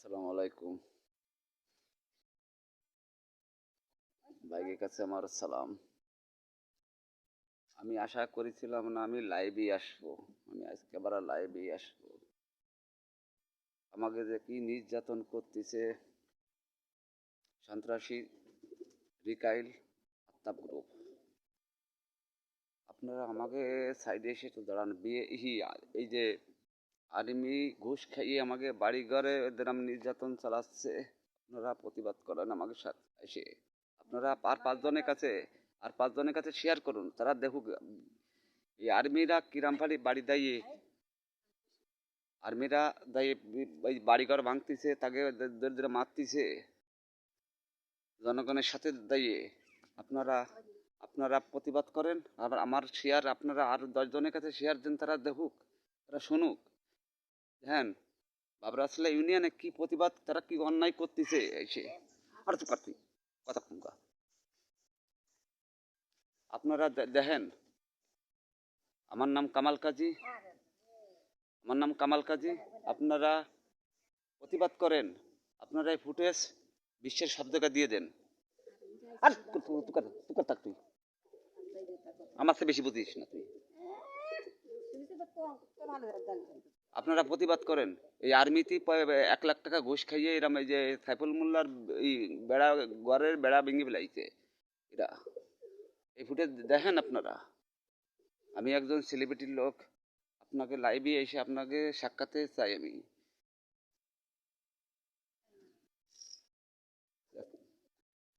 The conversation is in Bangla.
আসসালামু আলাইকুম। ভাইয়ের কাছে আমার সালাম। আমি আশা করেছিলাম না আমি লাইভে আসবো। আমি আজকে আবার লাইভে আসবো। আমাকে যে কি নির্যাতন করতেছে সন্ত্রাসী রিকাইল আত্তাব গ্রুপ। আপনারা আমাকে সাইডে এসে একটু দাঁড়ান। এই যে আর্মি ঘুষ খাইয়ে আমাকে বাড়ি ঘরে এদের নির্যাতন চালাচ্ছে। আপনারা প্রতিবাদ করেন আমাকে সাথে এসে। আপনারা আর পাঁচজনের কাছে শেয়ার করুন, তারা দেখুক এই আর্মিরা কিরাম পারি বাড়ি দাইয়ে আর্মিরা দাইয়ে এই বাড়িঘর ভাঙতিছে, তাকে দরিদ্র মারতিছে জনগণের সাথে দাইয়ে। আপনারা আপনারা প্রতিবাদ করেন, আর আমার শেয়ার আপনারা আর 10 জনের কাছে শেয়ার দেন, তারা দেখুক, তারা শুনুক। হ্যাঁ, বাবরাসলা ইউনিয়নে কি প্রতিবাদ, তারা কি অন্যায় করতেছে এসে। আর তো পারতি কথা কমকা। আপনারা দেখেন, আমার নাম কামাল কাজী, আমার নাম কামাল কাজী। আপনারা প্রতিবাদ করেন, আপনারা এই ফুটেজ বিশ্বের সব জায়গায় দিয়ে দেন। আর তুকার থাক তুই, আমার চেয়ে বেশি বুঝিস না তুই। আপনারা প্রতিবাদ করেন। এই আর্মিতে 1 লাখ টাকা ঘুষ খাইয়ে এরম এই যে সাইফুল মোল্লার এই বেড়া, ঘরের বেড়া ভেঙে ফেলাইছে এরা। এই ফুটেজ দেখেন আপনারা। আমি একজন সেলিব্রিটির লোক, আপনাকে লাইভে এসে আপনাকে সাক্ষাতে চাই আমি।